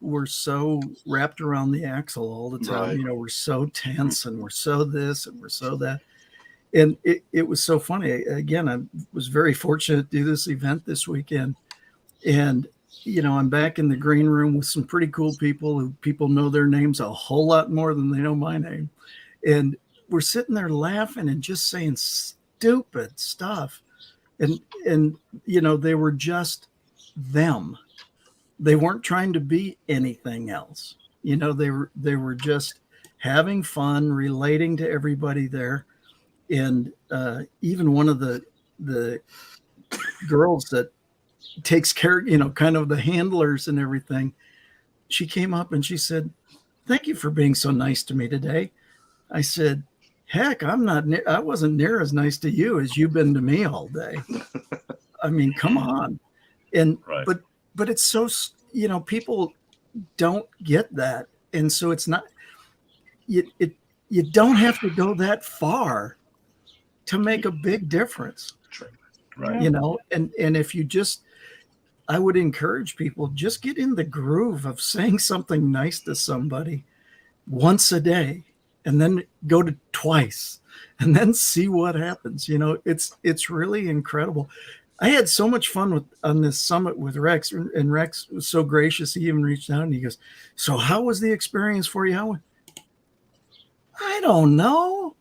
we're so wrapped around the axle all the time. Right. We're so tense and we're so this and we're so that. And it was so funny. Again, I was very fortunate to do this event this weekend. And, I'm back in the green room with some pretty cool people who people know their names a whole lot more than they know my name. And we're sitting there laughing and just saying stupid stuff. And they were just them. They weren't trying to be anything else. They were just having fun, relating to everybody there. And even one of the girls that takes care, kind of the handlers and everything, she came up and she said, "Thank you for being so nice to me today." I said, "Heck, I wasn't near as nice to you as you've been to me all day." I mean, come on. And Right. but it's so, people don't get that. And so it's not, you don't have to go that far to make a big difference, Right. and if you just, I would encourage people, just get in the groove of saying something nice to somebody once a day and then go to twice and then see what happens. It's really incredible. I had so much fun on this summit with Rex, and Rex was so gracious. He even reached out and he goes, "So how was the experience for you?" I went, "I don't know.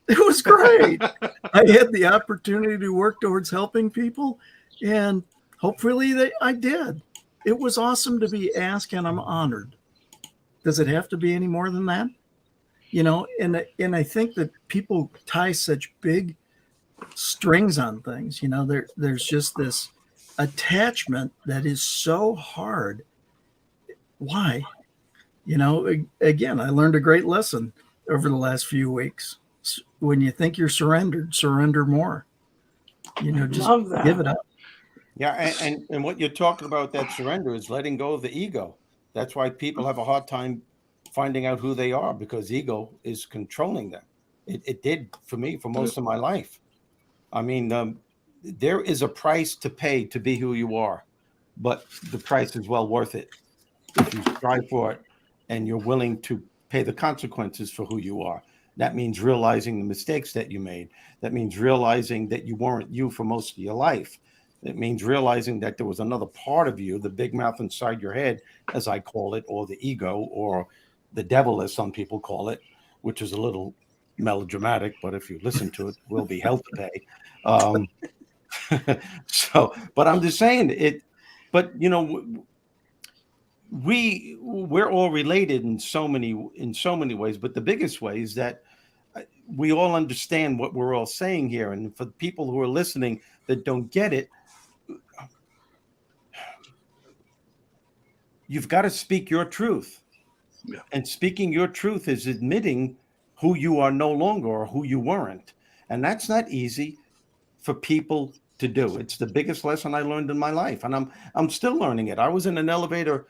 It was great." I had the opportunity to work towards helping people, and hopefully I did. It was awesome to be asked, and I'm honored. Does it have to be any more than that? And I think that people tie such big strings on things. There's just this attachment that is so hard. Why? Again, I learned a great lesson over the last few weeks. When you think you're surrendered, surrender more. Just Love that. give it up. Yeah, and what you're talking about, that surrender, is letting go of the ego. That's why people have a hard time finding out who they are, because ego is controlling them. It did for me for most of my life. I mean, there is a price to pay to be who you are, but the price is well worth it if you strive for it and you're willing to pay the consequences for who you are. That means realizing the mistakes that you made. That means realizing that you weren't you for most of your life. It means realizing that there was another part of you, the big mouth inside your head, as I call it, or the ego, or the devil, as some people call it, which is a little melodramatic, but if you listen to it, will be hell to pay. But I'm just saying it. But we're all related in so many ways. But the biggest way is that we all understand what we're all saying here. And for people who are listening that don't get it, you've got to speak your truth. Yeah. And speaking your truth is admitting who you are no longer or who you weren't. And that's not easy for people to do. It's the biggest lesson I learned in my life. And I'm still learning it. I was in an elevator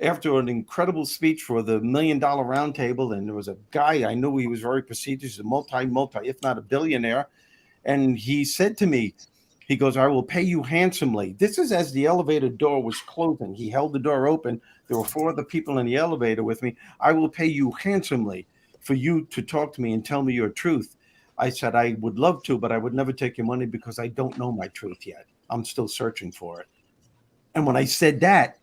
after an incredible speech for the $1 Million Roundtable, and there was a guy, I knew he was very prestigious, a multi, if not a billionaire. And he said to me, he goes, "I will pay you handsomely." This is as the elevator door was closing. He held the door open. There were 4 other people in the elevator with me. "I will pay you handsomely for you to talk to me and tell me your truth." I said, "I would love to, but I would never take your money because I don't know my truth yet. I'm still searching for it." And when I said that,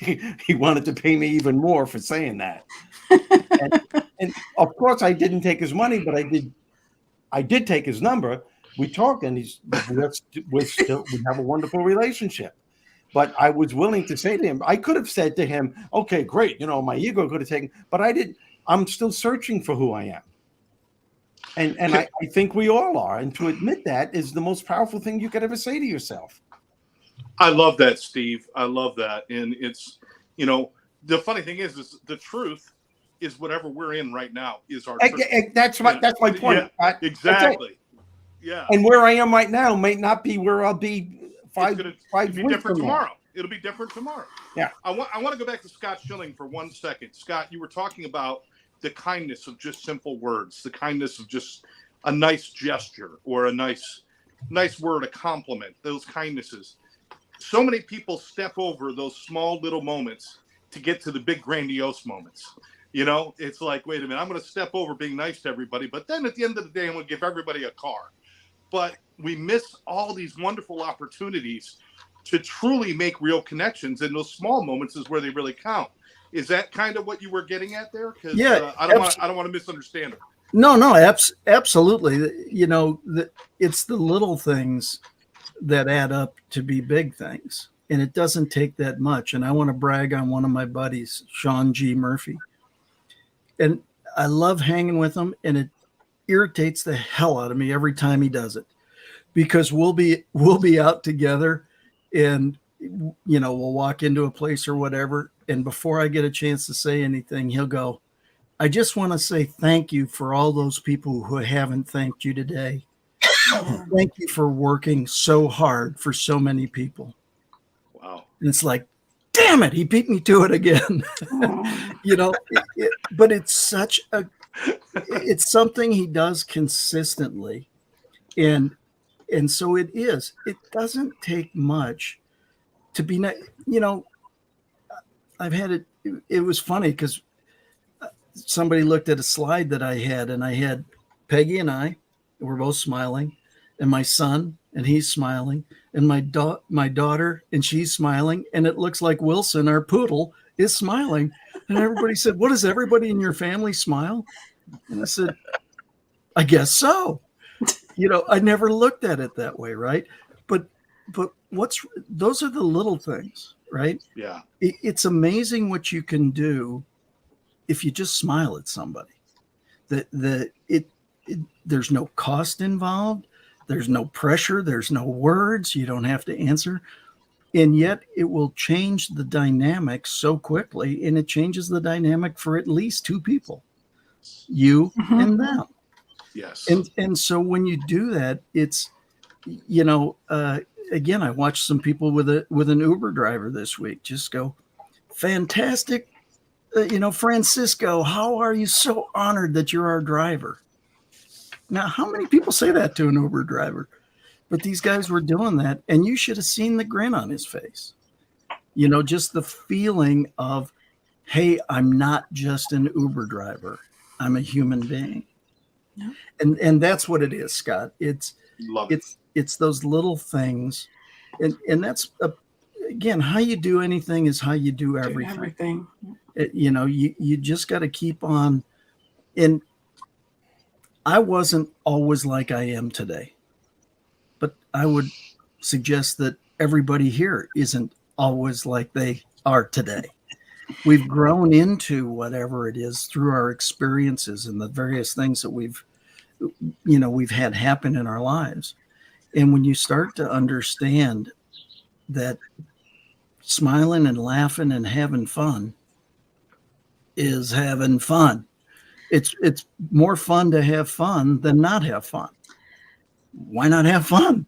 he wanted to pay me even more for saying that. And of course, I didn't take his money, but I did take his number. We talked, and we have a wonderful relationship. But I was willing to say to him, I could have said to him, "Okay, great. My ego could have taken," but I didn't. I'm still searching for who I am. And I think we all are. And to admit that is the most powerful thing you could ever say to yourself. I love that, Steve. I love that. And it's, the funny thing is the truth is whatever we're in right now is our truth. That's my point. Yeah, Pat. exactly. Yeah. And where I am right now may not be where I'll be It'll five be weeks different from now. tomorrow. It'll be different tomorrow. Yeah. I want to go back to Scott Schilling for 1 second. Scott, you were talking about the kindness of just simple words, the kindness of just a nice gesture or a nice word, a compliment, those kindnesses. So many people step over those small little moments to get to the big grandiose moments. You know, it's like, wait a minute, I'm going to step over being nice to everybody, but then at the end of the day, I'm going to give everybody a car. But we miss all these wonderful opportunities to truly make real connections, and those small moments is where they really count. Is that kind of what you were getting at there? Because Yeah, I don't want to misunderstand it. No, absolutely. You know, it's the little things that add up to be big things, and it doesn't take that much. And I want to brag on one of my buddies, Sean G. Murphy, and I love hanging with him, and it irritates the hell out of me every time he does it, because we'll be out together, and you know, we'll walk into a place or whatever, and before I get a chance to say anything, he'll go, I just want to say thank you for all those people who haven't thanked you today. Thank you for working so hard for so many people. Wow. And it's like, damn it, he beat me to it again. You know, but it's something he does consistently. And so it doesn't take much to be, you know, I've had it. It was funny because somebody looked at a slide that I had, and I had Peggy and I, we're both smiling, and my son, and he's smiling, and my daughter, and she's smiling, and it looks like Wilson, our poodle, is smiling. And everybody said, what, does everybody in your family smile? And I said, I guess so. You know, I never looked at it that way, right? But those are the little things, right? Yeah. It's amazing what you can do if you just smile at somebody. There's no cost involved. There's no pressure. There's no words. You don't have to answer. And yet it will change the dynamic so quickly. And it changes the dynamic for at least two people, you and them. Yes. And so when you do that, it's, you know, again, I watched some people with an Uber driver this week just go, fantastic. You know, Francisco, how are you? So honored that you're our driver. Now, how many people say that to an Uber driver? But these guys were doing that, and you should have seen the grin on his face. You know, just the feeling of, hey, I'm not just an Uber driver. I'm a human being. Yeah. And that's what it is, Scott. It's those little things. And that's, again, how you do anything is how you do everything. You know, you just got to keep on. And I wasn't always like I am today, but I would suggest that everybody here isn't always like they are today. We've grown into whatever it is through our experiences and the various things that we've had happen in our lives. And when you start to understand that smiling and laughing and having fun is having fun. It's more fun to have fun than not have fun. Why not have fun?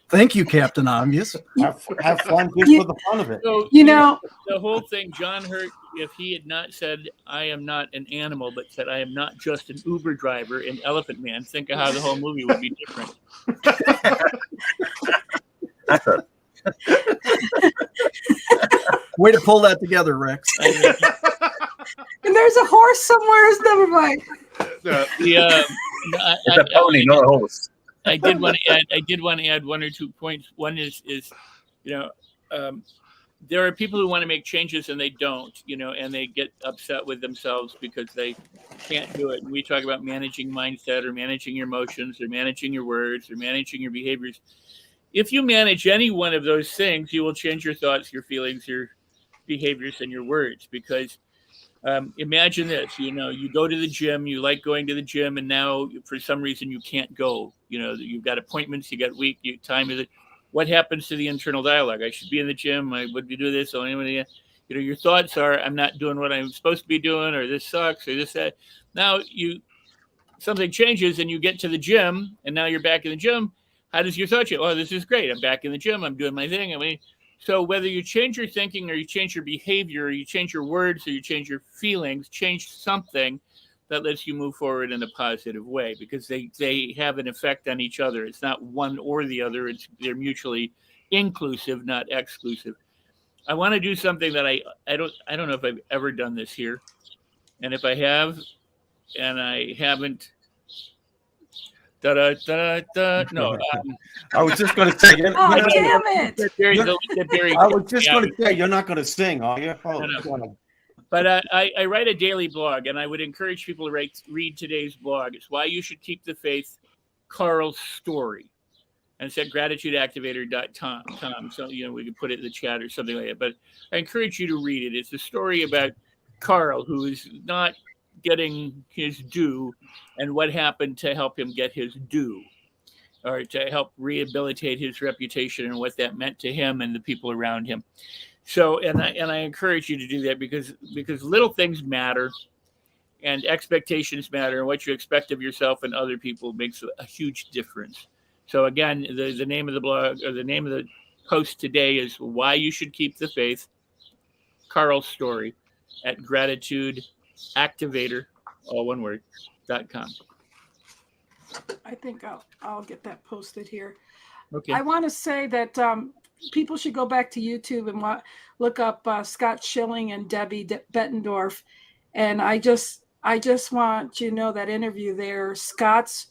Thank you, Captain Obvious. Have fun just for the fun of it. So, You know, the whole thing, John Hurt, if he had not said, I am not an animal, but said, I am not just an Uber driver and Elephant Man, think of how the whole movie would be different. Way to pull that together, Rex. and there's a horse somewhere. Never mind. It's a pony, not a horse. I did want to add one or 2 points. One is there are people who want to make changes and they don't, and they get upset with themselves because they can't do it. And we talk about managing mindset or managing your emotions or managing your words or managing your behaviors. If you manage any one of those things, you will change your thoughts, your feelings, your behaviors, and your words. Because imagine this, you go to the gym, you like going to the gym, and now for some reason you can't go. You've got appointments, you got time. What happens to the internal dialogue? I should be in the gym. I would do this. your thoughts are, I'm not doing what I'm supposed to be doing, or this sucks, or this, that. Now something changes and you get to the gym and now you're back in the gym. How does your thought change? Oh, this is great. I'm back in the gym. I'm doing my thing. I mean, so whether you change your thinking or you change your behavior or you change your words or you change your feelings, change something that lets you move forward in a positive way, because they have an effect on each other. It's not one or the other. They're mutually inclusive, not exclusive. I want to do something that I don't know if I've ever done this here. And if I have, and I haven't, no. I was just going to say, Oh, damn it! I was just going to say, you're not going to sing, are you? Oh, No. But I write a daily blog, and I would encourage people to read today's blog. It's Why You Should Keep the Faith, Carl's Story. And it's at gratitudeactivator.com. So, we can put it in the chat or something like that. But I encourage you to read it. It's a story about Carl, who is not getting his due, and what happened to help him get his due, or to help rehabilitate his reputation and what that meant to him and the people around him. So, and I encourage you to do that because little things matter, and expectations matter, and what you expect of yourself and other people makes a huge difference. So again, the name of the blog, or the name of the post today, is Why You Should Keep the Faith, Carl's Story, at gratitudeactivator, all one word, .com. I think I'll get that posted here. Okay. I want to say that people should go back to YouTube and look up Scott Schilling and Debbie Bettendorf. And I just want you to know that interview there, Scott's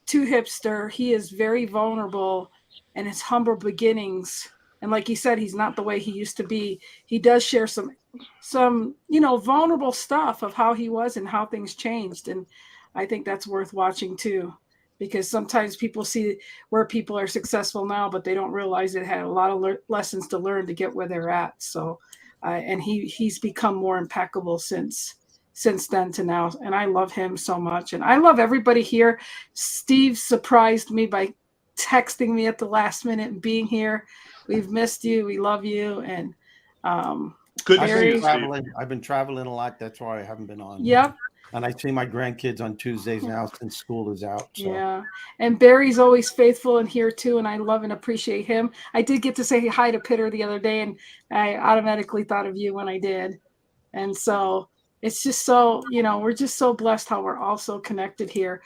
to Hipster, he is very vulnerable and his humble beginnings. And like he said, he's not the way he used to be. He does share some vulnerable stuff of how he was and how things changed. And I think that's worth watching too, because sometimes people see where people are successful now, but they don't realize they had a lot of lessons to learn to get where they're at. So, and he's become more impeccable since then to now. And I love him so much. And I love everybody here. Steve surprised me by texting me at the last minute and being here. We've missed you. We love you. And good to I've see you, been Steve. I've been traveling a lot. That's why I haven't been on. Yep. And I see my grandkids on Tuesdays now since school is out. So. Yeah. And Barry's always faithful in here too. And I love and appreciate him. I did get to say hi to Pitter the other day, and I automatically thought of you when I did. And so it's just so, we're just so blessed how we're all so connected here.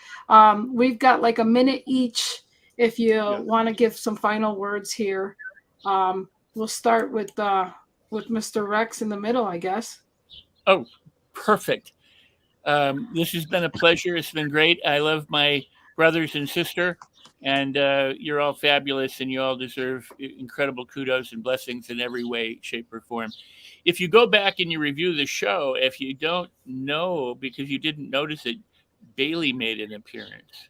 We've got like a minute each if you want to give some final words here. We'll start with Mr. Rex in the middle, I guess. Oh, perfect. This has been a pleasure. It's been great. I love my brothers and sister, and you're all fabulous, and you all deserve incredible kudos and blessings in every way, shape, or form. If you go back and you review the show, if you don't know because you didn't notice it, Bailey made an appearance.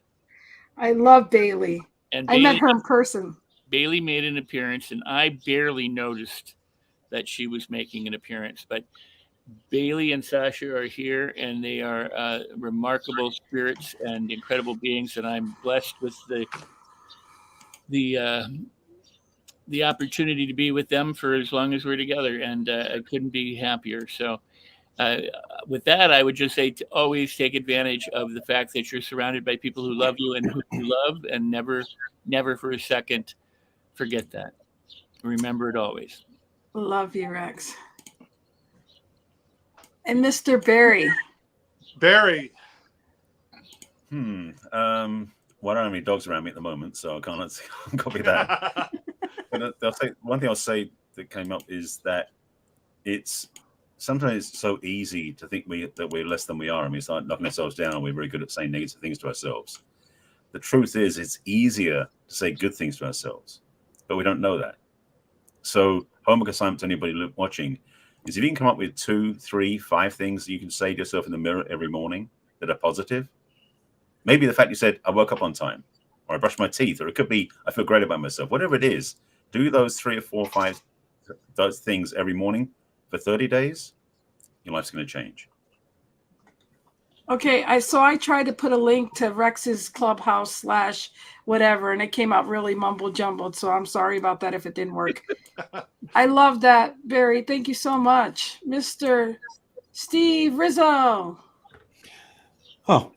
I love Bailey. And I met her in person. Bailey made an appearance, and I barely noticed that she was making an appearance. But Bailey and Sasha are here, and they are remarkable spirits and incredible beings, and I'm blessed with the opportunity to be with them for as long as we're together, and I couldn't be happier. So with that, I would just say to always take advantage of the fact that you're surrounded by people who love you and who you love, and never for a second forget that. Remember it always. Love you, Rex. And Mr. Barry. Barry. Well, I don't have any dogs around me at the moment, so I can't copy that. But one thing I'll say that came up is that it's sometimes so easy to think that we're less than we are. I mean, it's like knocking ourselves down. We're very good at saying negative things to ourselves. The truth is, it's easier to say good things to ourselves, but we don't know that. So, homework assignment to anybody watching is if you can come up with 2, 3, 5 things that you can say to yourself in the mirror every morning that are positive. Maybe the fact you said, I woke up on time, or I brushed my teeth, or it could be, I feel great about myself. Whatever it is, do those 3 or 4 or 5 those things every morning for 30 days. Your life's going to change. Okay, I tried to put a link to Rex's Clubhouse / whatever, and it came out really mumble jumbled. So I'm sorry about that if it didn't work. I love that, Barry. Thank you so much, Mr. Steve Rizzo. Oh,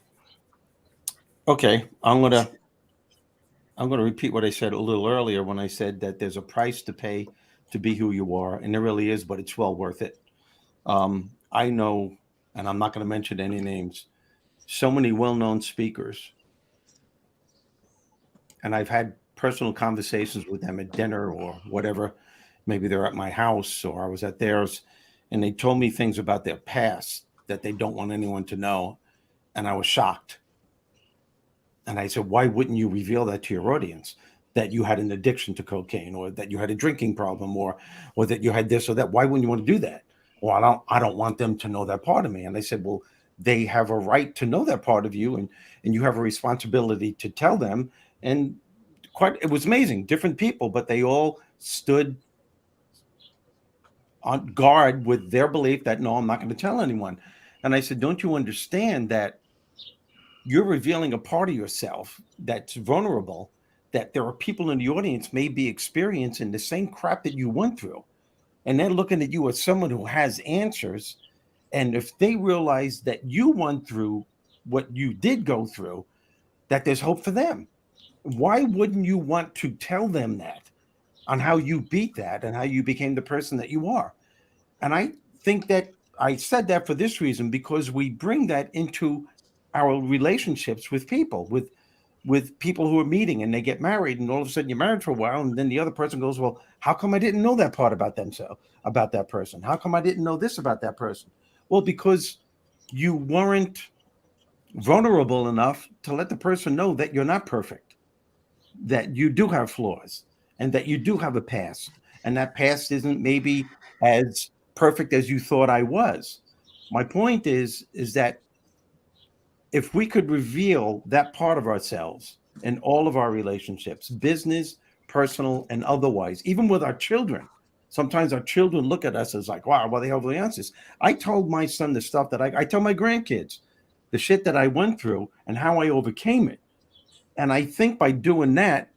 okay. I'm gonna repeat what I said a little earlier when I said that there's a price to pay to be who you are, and there really is, but it's well worth it. I know, and I'm not going to mention any names, so many well-known speakers, and I've had personal conversations with them at dinner or whatever. Maybe they're at my house or I was at theirs, and they told me things about their past that they don't want anyone to know, and I was shocked. And I said, why wouldn't you reveal that to your audience? That you had an addiction to cocaine, or that you had a drinking problem, or that you had this or that. Why wouldn't you want to do that? Well, I don't want them to know that part of me. And I said, well, they have a right to know that part of you, and you have a responsibility to tell them. And it was amazing. Different people, but they all stood on guard with their belief that, no, I'm not going to tell anyone. And I said, don't you understand that you're revealing a part of yourself that's vulnerable, that there are people in the audience may be experiencing the same crap that you went through. And they're looking at you as someone who has answers. And if they realize that you went through what you did go through, that there's hope for them. Why wouldn't you want to tell them that, on how you beat that and how you became the person that you are? And I think that I said that for this reason, because we bring that into our relationships with people, with people who are meeting and they get married, and all of a sudden you're married for a while, and then the other person goes, well, how come I didn't know that part about themselves, about that person? How come I didn't know this about that person? Well, because you weren't vulnerable enough to let the person know that you're not perfect, that you do have flaws, and that you do have a past, and that past isn't maybe as perfect as you thought I was. My point is that if we could reveal that part of ourselves in all of our relationships, business, personal, and otherwise, even with our children, sometimes our children look at us as like, wow, well, they have the answers. I told my son the stuff that I tell my grandkids, the shit that I went through and how I overcame it. And I think by doing that,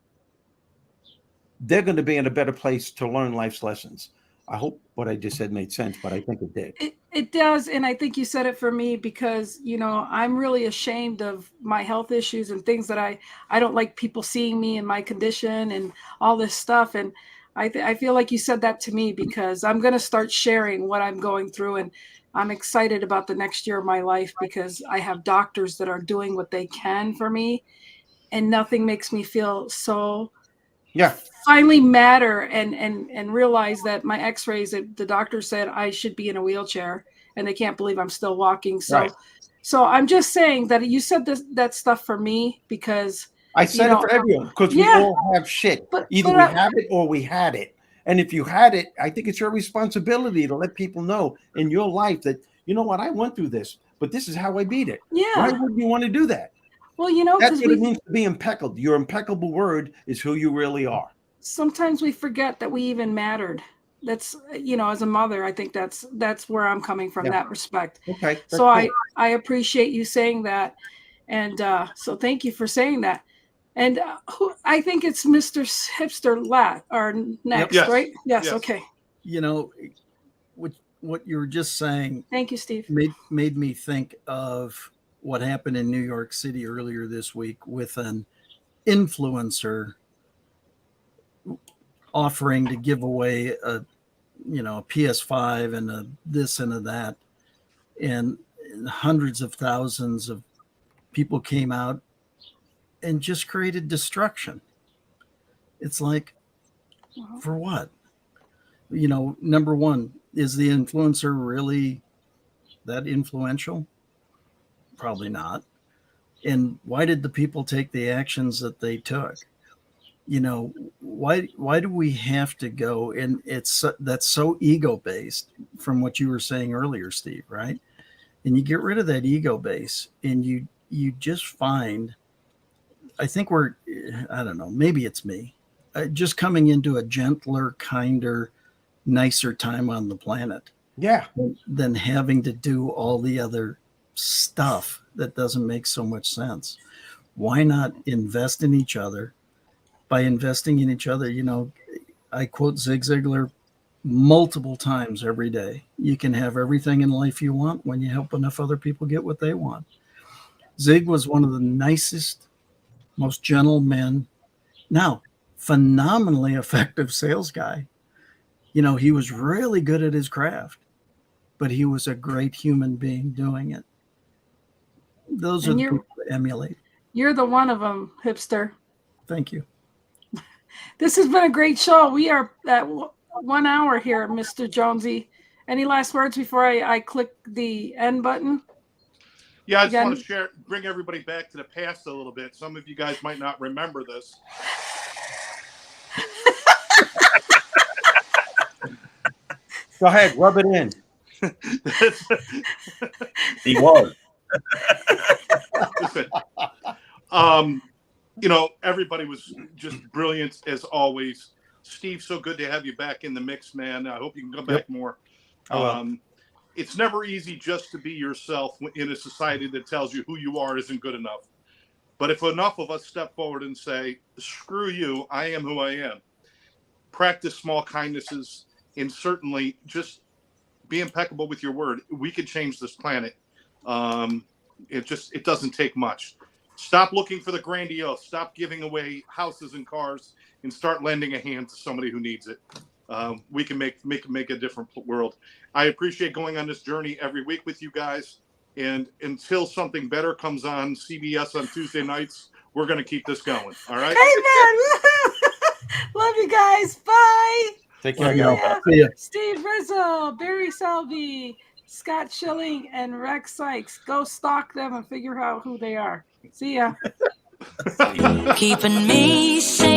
they're going to be in a better place to learn life's lessons. I hope what I just said made sense, but I think it did. It does. And I think you said it for me because, I'm really ashamed of my health issues and things that I don't like people seeing me in my condition and all this stuff. And I feel like you said that to me because I'm going to start sharing what I'm going through. And I'm excited about the next year of my life because I have doctors that are doing what they can for me. And nothing makes me feel so finally matter and realize that my x-rays, the doctor said I should be in a wheelchair and they can't believe I'm still walking. So I'm just saying that you said that stuff for me because I said it for everyone because we all have shit. Either we have it or we had it. And if you had it, I think it's your responsibility to let people know in your life that, you know what, I went through this, but this is how I beat it. Yeah. Why wouldn't you want to do that? Well, that's what it means to be impeccable. Your impeccable word is who you really are. Sometimes we forget that we even mattered. That's, as a mother, I think that's where I'm coming from, that respect. Okay. So cool. I appreciate you saying that. And so thank you for saying that. And I think it's Mr. Hipster next, right? Yes. Okay. What you were just saying. Thank you, Steve. Made me think of what happened in New York City earlier this week with an influencer offering to give away a PS5 and a this and a that, and hundreds of thousands of people came out and just created destruction. It's like, for what? Number one, is the influencer really that influential? Probably not. And why did the people take the actions that they took? Why do we have to go? And that's so ego based from what you were saying earlier, Steve, right? And you get rid of that ego base and you just find, I think I don't know, maybe it's me, just coming into a gentler, kinder, nicer time on the planet. Yeah. Than having to do all the other stuff that doesn't make so much sense. Why not invest in each other? By investing in each other, I quote Zig Ziglar multiple times every day. You can have everything in life you want when you help enough other people get what they want. Zig was one of the nicest, most gentle men. Now, phenomenally effective sales guy. He was really good at his craft, but he was a great human being doing it. Those are the people to emulate. You're the one of them, Hipster. Thank you. This has been a great show. We are at 1 hour here, Mr. Jonesy. Any last words before I click the end button? Yeah, I just want to bring everybody back to the past a little bit. Some of you guys might not remember this. Go ahead, rub it in. He was. Listen, everybody was just brilliant as always. Steve, so good to have you back in the mix, man. I hope you can come back more. It's never easy just to be yourself in a society that tells you who you are isn't good enough. But if enough of us step forward and say, screw you, I am who I am, practice small kindnesses, and certainly just be impeccable with your word, we could change this planet. It doesn't take much. Stop looking for the grandiose. Stop giving away houses and cars, and start lending a hand to somebody who needs it. We can make a different world. I appreciate going on this journey every week with you guys. And until something better comes on CBS on Tuesday nights, we're going to keep this going. All right. Amen. Love you guys. Bye. Take care. Yeah. Steve Rizzo, Barry Selby, Scott Schilling, and Rex Sikes. Go stalk them and figure out who they are. See ya. Keeping me safe.